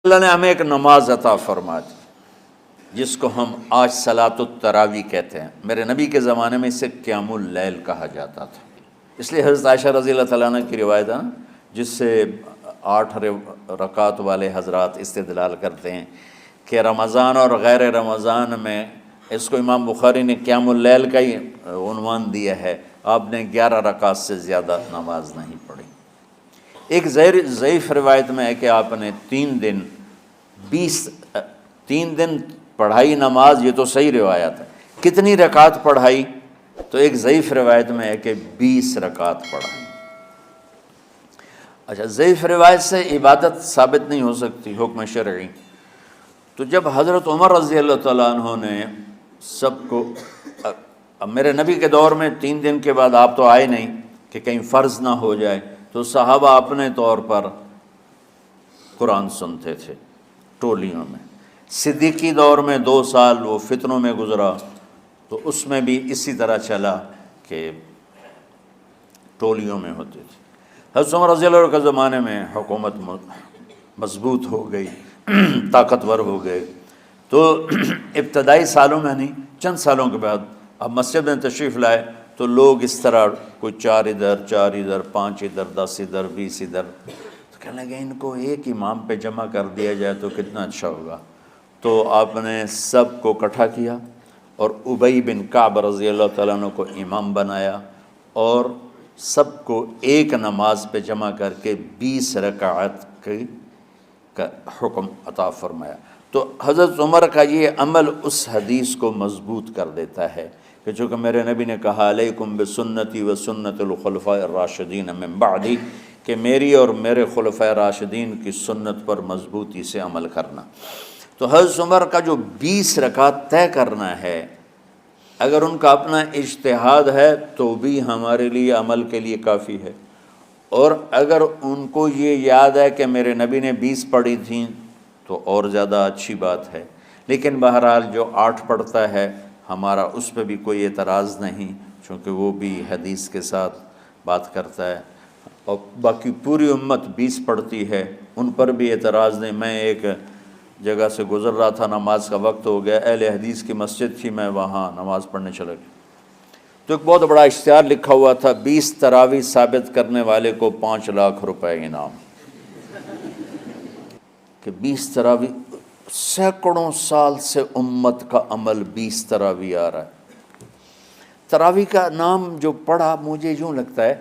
اللہ نے ہمیں ایک نماز عطا فرما دی جس کو ہم آج صلاۃ التراویح کہتے ہیں۔ میرے نبی کے زمانے میں اسے قیام اللیل کہا جاتا تھا، اس لیے حضرت عائشہ رضی اللہ تعالیٰ عنہ کی روایت ہے جس سے 8 رکعت والے حضرات استدلال کرتے ہیں کہ رمضان اور غیر رمضان میں اس کو امام بخاری نے قیام اللیل کا ہی عنوان دیا ہے، آپ نے 11 رکعت سے زیادہ نماز نہیں پڑھی۔ ایک ضعیف روایت میں ہے کہ آپ نے 3 دن پڑھائی نماز، یہ تو صحیح روایت ہے۔ کتنی رکعت پڑھائی؟ تو ایک ضعیف روایت میں ہے کہ 20 رکعت پڑھائی۔ اچھا، ضعیف روایت سے عبادت ثابت نہیں ہو سکتی حکم شرعی، تو جب حضرت عمر رضی اللہ تعالیٰ عنہ نے سب کو، اب میرے نبی کے دور میں 3 دن کے بعد آپ تو آئے نہیں کہ کہیں فرض نہ ہو جائے، تو صحابہ اپنے طور پر قرآن سنتے تھے ٹولیوں میں۔ صدیقی دور میں 2 سال وہ فتنوں میں گزرا، تو اس میں بھی اسی طرح چلا کہ ٹولیوں میں ہوتے تھے۔ حضرت عمر رضی اللہ عنہ کے زمانے میں حکومت مضبوط ہو گئی، طاقتور ہو گئے، تو ابتدائی سالوں میں نہیں، چند سالوں کے بعد اب مسجد میں تشریف لائے تو لوگ اس طرح کوئی 4 ادھر 4 ادھر 5 ادھر 10 ادھر 20 ادھر، تو کہنے لگے ان کو ایک امام پہ جمع کر دیا جائے تو کتنا اچھا ہوگا۔ تو آپ نے سب کو اکٹھا کیا اور ابی بن کعب رضی اللہ تعالیٰ عنہ کو امام بنایا اور سب کو ایک نماز پہ جمع کر کے 20 رکعت کا حکم عطا فرمایا۔ تو حضرت عمر کا یہ عمل اس حدیث کو مضبوط کر دیتا ہے کہ چونکہ میرے نبی نے کہا علیکم بسنتی و سنت الخلفاء الراشدین من بعدی، کہ میری اور میرے خلفاء راشدین کی سنت پر مضبوطی سے عمل کرنا۔ تو حضرت عمر کا جو 20 رکعت طے کرنا ہے، اگر ان کا اپنا اجتہاد ہے تو بھی ہمارے لیے عمل کے لیے کافی ہے، اور اگر ان کو یہ یاد ہے کہ میرے نبی نے 20 پڑھی تھیں تو اور زیادہ اچھی بات ہے۔ لیکن بہرحال جو 8 پڑھتا ہے ہمارا اس پہ بھی کوئی اعتراض نہیں، چونکہ وہ بھی حدیث کے ساتھ بات کرتا ہے، اور باقی پوری امت 20 پڑھتی ہے ان پر بھی اعتراض نہیں۔ میں ایک جگہ سے گزر رہا تھا، نماز کا وقت ہو گیا، اہل حدیث کی مسجد تھی، میں وہاں نماز پڑھنے چلا گیا، تو ایک بہت بڑا اشتہار لکھا ہوا تھا 20 تراویح ثابت کرنے والے کو 5 لاکھ روپے انعام، کہ 20 تراویح، سینکڑوں سال سے امت کا عمل 20 تراویح آ رہا ہے۔ تراویح کا نام جو پڑھا مجھے یوں لگتا ہے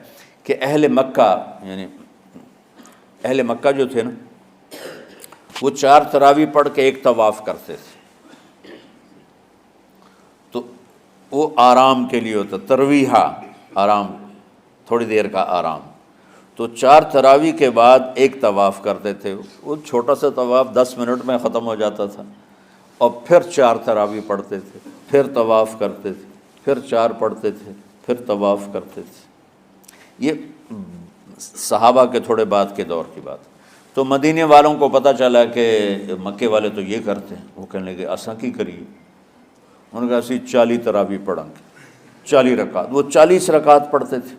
کہ اہل مکہ، یعنی اہل مکہ جو تھے نا، وہ 4 تراویح پڑھ کے ایک طواف کرتے تھے، تو وہ آرام کے لیے ہوتا، ترویحہ آرام، تھوڑی دیر کا آرام، تو 4 تراویح کے بعد ایک طواف کرتے تھے، وہ چھوٹا سا طواف 10 منٹ میں ختم ہو جاتا تھا، اور پھر 4 تراویح پڑھتے تھے، پھر طواف کرتے تھے، پھر 4 پڑھتے تھے، پھر طواف کرتے تھے۔ یہ صحابہ کے تھوڑے بعد کے دور کی بات۔ تو مدینے والوں کو پتہ چلا کہ مکے والے تو یہ کرتے ہیں، وہ کہنے لگے اساں کی کریے، انہوں نے کہا اسی 40 تراویح پڑھیں گے، 40 رکعت، وہ 40 رکعت پڑھتے تھے۔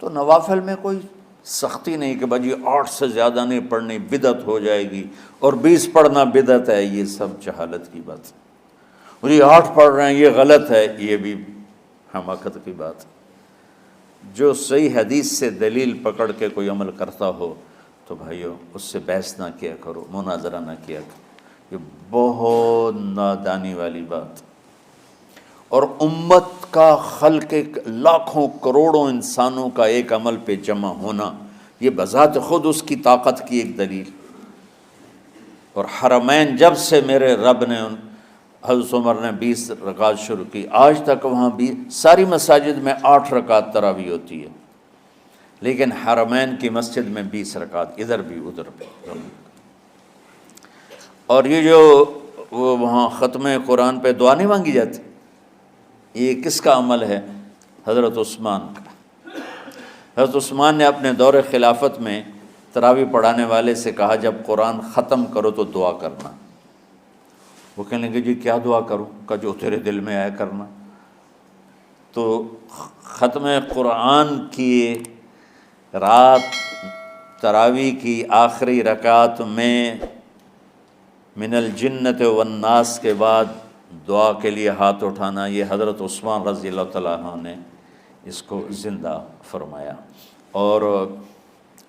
تو نوافل میں کوئی سختی نہیں کہ بھائی 8 سے زیادہ نہیں پڑھنی، بدعت ہو جائے گی، اور 20 پڑھنا بدعت ہے، یہ سب جہالت کی بات ہے۔ اور یہ 8 پڑھ رہے ہیں یہ غلط ہے، یہ بھی حماقت کی بات ہے۔ جو صحیح حدیث سے دلیل پکڑ کے کوئی عمل کرتا ہو تو بھائیو اس سے بحث نہ کیا کرو، مناظرہ نہ کیا کرو، یہ بہت نادانی والی بات۔ اور امت کا خلق، لاکھوں کروڑوں انسانوں کا ایک عمل پہ جمع ہونا، یہ بذات خود اس کی طاقت کی ایک دلیل۔ اور حرمین جب سے میرے رب نے، حضرت عمر نے 20 رکعت شروع کی، آج تک وہاں بھی ساری مساجد میں 8 رکعت تراویح ہوتی ہے، لیکن حرمین کی مسجد میں 20 رکعت، ادھر بھی ادھر بھی۔ اور یہ جو وہ وہاں ختم قرآن پہ دعا نہیں مانگی جاتی، یہ کس کا عمل ہے؟ حضرت عثمان کا۔ حضرت عثمان نے اپنے دور خلافت میں تراویح پڑھانے والے سے کہا جب قرآن ختم کرو تو دعا کرنا۔ وہ کہنے لگے جی کیا دعا کروں؟ کہ جو تیرے دل میں آیا کرنا۔ تو ختم قرآن کی رات تراویح کی آخری رکعت میں من الجنت والناس کے بعد دعا کے لیے ہاتھ اٹھانا، یہ حضرت عثمان رضی اللہ تعالیٰ عنہ نے اس کو زندہ فرمایا۔ اور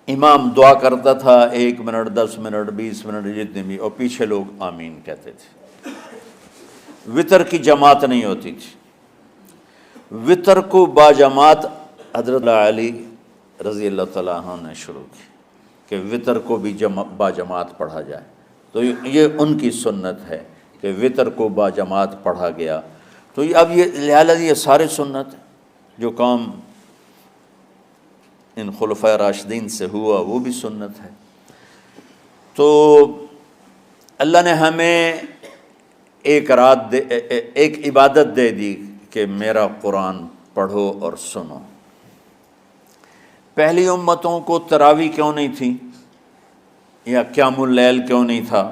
امام دعا کرتا تھا 1 منٹ 10 منٹ 20 منٹ جتنے بھی، اور پیچھے لوگ آمین کہتے تھے۔ وطر کی جماعت نہیں ہوتی تھی، وطر کو باجماعت حضرت علی رضی اللہ تعالیٰ عنہ نے شروع کی کہ وطر کو بھی باجماعت پڑھا جائے، تو یہ ان کی سنت ہے کہ وطر کو باجماعت پڑھا گیا۔ تو اب یہ لہٰذا یہ سارے سنت جو کام ان خلفۂ راشدین سے ہوا وہ بھی سنت ہے۔ تو اللہ نے ہمیں ایک عبادت دے دی کہ میرا قرآن پڑھو اور سنو۔ پہلی امتوں کو تراویح کیوں نہیں تھی یا قیام اللیل کیوں نہیں تھا؟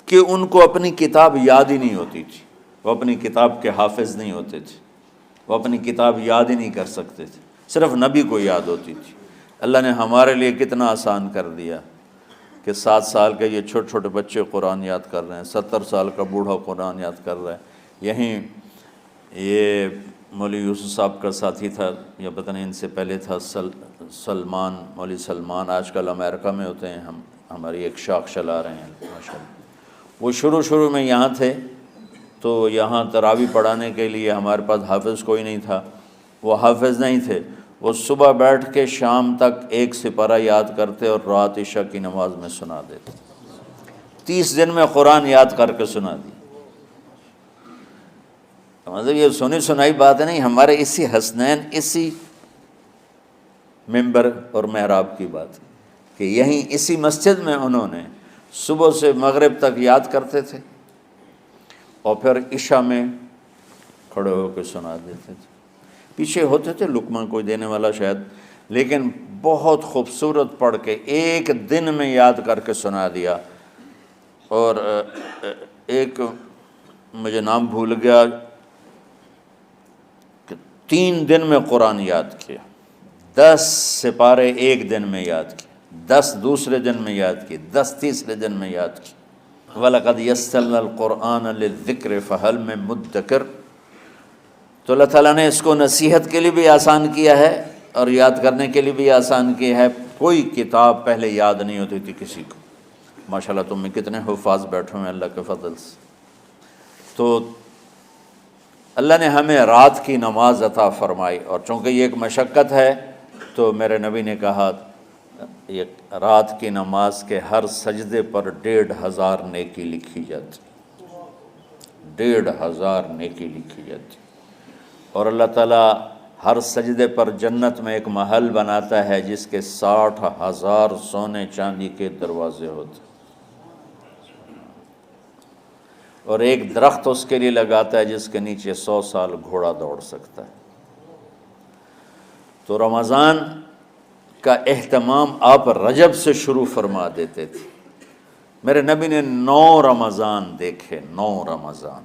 کہ ان کو اپنی کتاب یاد ہی نہیں ہوتی تھی، وہ اپنی کتاب کے حافظ نہیں ہوتے تھے، وہ اپنی کتاب یاد ہی نہیں کر سکتے تھے، صرف نبی کو یاد ہوتی تھی۔ اللہ نے ہمارے لیے کتنا آسان کر دیا کہ 7 سال کے یہ چھوٹے چھوٹے بچے قرآن یاد کر رہے ہیں، 70 سال کا بوڑھا قرآن یاد کر رہا ہے۔ یہیں یہ مولوی یوسف صاحب کا ساتھی تھا، یا پتہ نہیں ان سے پہلے تھا، سلمان، مولوی سلمان، آج کل امریکہ میں ہوتے ہیں، ہماری ایک شاخ چلا رہے ہیں ماشاءاللہ۔ وہ شروع میں یہاں تھے، تو یہاں تراویح پڑھانے کے لیے ہمارے پاس حافظ کوئی نہیں تھا، وہ حافظ نہیں تھے، وہ صبح بیٹھ کے شام تک 1 سپارہ یاد کرتے اور رات عشاء کی نماز میں سنا دیتے۔ 30 دن میں قرآن یاد کر کے سنا دی۔ مطلب یہ سنی سنائی بات نہیں، ہمارے اسی حسنین، اسی ممبر اور محراب کی بات کہ یہیں اسی مسجد میں انہوں نے صبح سے مغرب تک یاد کرتے تھے اور پھر عشاء میں کھڑے ہو کے سنا دیتے تھے۔ پیچھے ہوتے تھے لقمہ کوئی دینے والا شاید، لیکن بہت خوبصورت پڑھ کے 1 دن میں یاد کر کے سنا دیا۔ اور ایک مجھے نام بھول گیا کہ 3 دن میں قرآن یاد کیا، 10 سپارے 1 دن میں یاد کیے، 10 دوسرے دن میں یاد کیے، 10 تیسرے دن میں یاد کیے۔ وَلَقَدْ يَسَّرْنَا الْقُرْآنَ لِلذِّكْرِ فَهَلْ مِن مُدَّكِرٍ۔ تو اللہ تعالیٰ نے اس کو نصیحت کے لیے بھی آسان کیا ہے اور یاد کرنے کے لیے بھی آسان کیا ہے۔ کوئی کتاب پہلے یاد نہیں ہوتی تھی کسی کو، ماشاءاللہ تم میں کتنے حفاظ بیٹھے ہیں اللہ کے فضل سے۔ تو اللہ نے ہمیں رات کی نماز عطا فرمائی، اور چونکہ یہ ایک مشقت ہے تو میرے نبی نے کہا یہ رات کی نماز کے ہر سجدے پر 1500 نیکی لکھی جاتی، 1500 نیکی لکھی جاتی۔ اور اللہ تعالیٰ ہر سجدے پر جنت میں ایک محل بناتا ہے جس کے 60,000 سونے چاندی کے دروازے ہوتے، اور ایک درخت اس کے لیے لگاتا ہے جس کے نیچے 100 سال گھوڑا دوڑ سکتا ہے۔ تو رمضان کا اہتمام آپ رجب سے شروع فرما دیتے تھے۔ میرے نبی نے 9 رمضان دیکھے، 9 رمضان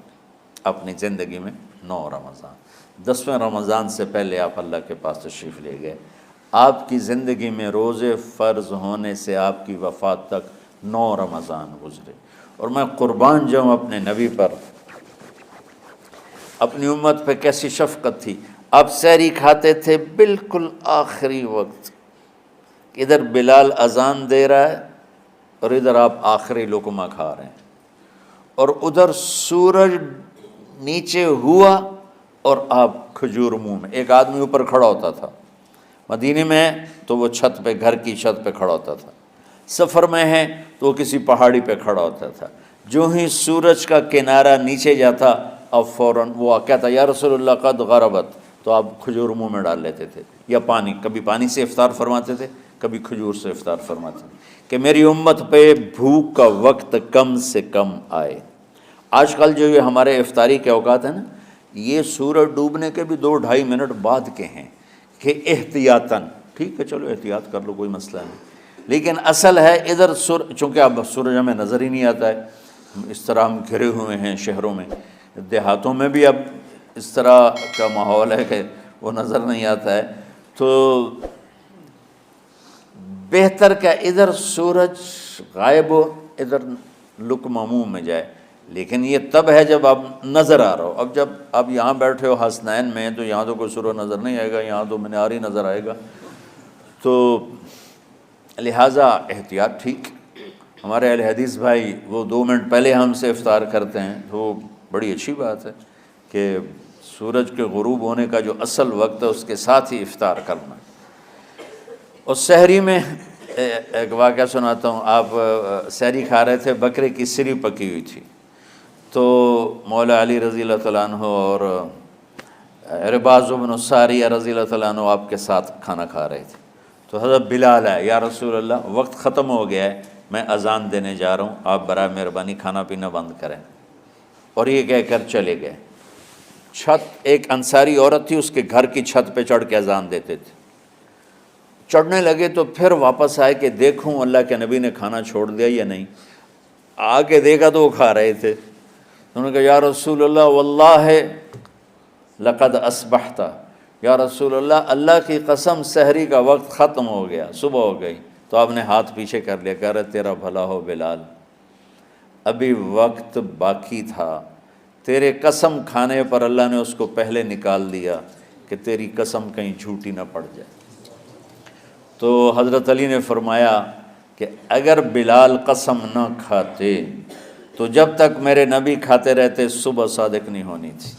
اپنی زندگی میں، 9 رمضان۔ 10ویں رمضان سے پہلے آپ اللہ کے پاس تشریف لے گئے۔ آپ کی زندگی میں روزے فرض ہونے سے آپ کی وفات تک 9 رمضان گزرے، اور میں قربان جاؤں اپنے نبی پر، اپنی امت پہ کیسی شفقت تھی۔ آپ سحری کھاتے تھے بالکل آخری وقت، ادھر بلال اذان دے رہا ہے اور ادھر آپ آخری لقمہ کھا رہے ہیں، اور ادھر سورج نیچے ہوا اور آپ کھجور منہ میں۔ ایک آدمی اوپر کھڑا ہوتا تھا مدینے میں تو وہ چھت پہ، گھر کی چھت پہ کھڑا ہوتا تھا، سفر میں ہے تو وہ کسی پہاڑی پہ کھڑا ہوتا تھا۔ جو ہی سورج کا کنارہ نیچے جاتا اب فوراً وہ کہتا یا رسول اللہ قد غربت، تو آپ کھجور منہ میں ڈال لیتے تھے، یا پانی، کبھی پانی سے افطار فرماتے تھے، کبھی کھجور سے افطار فرماتے تھے، کہ میری امت پہ بھوک کا وقت کم سے کم آئے۔ آج کل جو یہ ہمارے افطاری کے اوقات ہیں نا، یہ سورج ڈوبنے کے بھی 2-2.5 منٹ بعد کے ہیں کہ احتیاطاً، ٹھیک ہے چلو احتیاط کر لو کوئی مسئلہ نہیں، لیکن اصل ہے ادھر چونکہ اب سورج ہمیں نظر ہی نہیں آتا ہے، اس طرح ہم گھرے ہوئے ہیں شہروں میں، دیہاتوں میں بھی اب اس طرح کا ماحول ہے کہ وہ نظر نہیں آتا ہے، تو بہتر کہ ادھر سورج غائب ہو، ادھر لقمہ منہ میں جائے، لیکن یہ تب ہے جب آپ نظر آ رہا ہو۔ اب جب آپ یہاں بیٹھے ہو حسنین میں تو یہاں تو کوئی سورہ نظر نہیں آئے گا، یہاں تو منار ہی نظر آئے گا، تو لہٰذا احتیاط ٹھیک۔ ہمارے اہل حدیث بھائی وہ 2 منٹ پہلے ہم سے افطار کرتے ہیں، تو بڑی اچھی بات ہے کہ سورج کے غروب ہونے کا جو اصل وقت ہے اس کے ساتھ ہی افطار کرنا۔ اور سحری میں ایک واقعہ سناتا ہوں، آپ سحری کھا رہے تھے، بکرے کی سری پکی ہوئی تھی، تو مولا علی رضی اللہ تعالیٰ عنہ اور عرباض بن ساریہ رضی اللہ تعالیٰ عنہ آپ کے ساتھ کھانا کھا رہے تھے۔ تو حضرت بلال ہے، یا رسول اللہ وقت ختم ہو گیا ہے، میں اذان دینے جا رہا ہوں، آپ برائے مہربانی کھانا پینا بند کریں۔ اور یہ کہہ کر چلے گئے۔ ایک انصاری عورت تھی، اس کے گھر کی چھت پہ چڑھ کے اذان دیتے تھے۔ چڑھنے لگے تو پھر واپس آئے کہ دیکھوں اللہ کے نبی نے کھانا چھوڑ دیا یا نہیں۔ آ کے دیکھا تو وہ کھا رہے تھے۔ انہوں نے کہا یا رسول اللہ واللہ لقد اصبحت، یا رسول اللہ اللہ کی قسم سحری کا وقت ختم ہو گیا، صبح ہو گئی۔ تو آپ نے ہاتھ پیچھے کر لیا، کہہ رہے تیرا بھلا ہو بلال، ابھی وقت باقی تھا، تیرے قسم کھانے پر اللہ نے اس کو پہلے نکال دیا کہ تیری قسم کہیں جھوٹی نہ پڑ جائے۔ تو حضرت علی نے فرمایا کہ اگر بلال قسم نہ کھاتے تو جب تک میرے نبی کھاتے رہتے صبح صادق نہیں ہونی تھی۔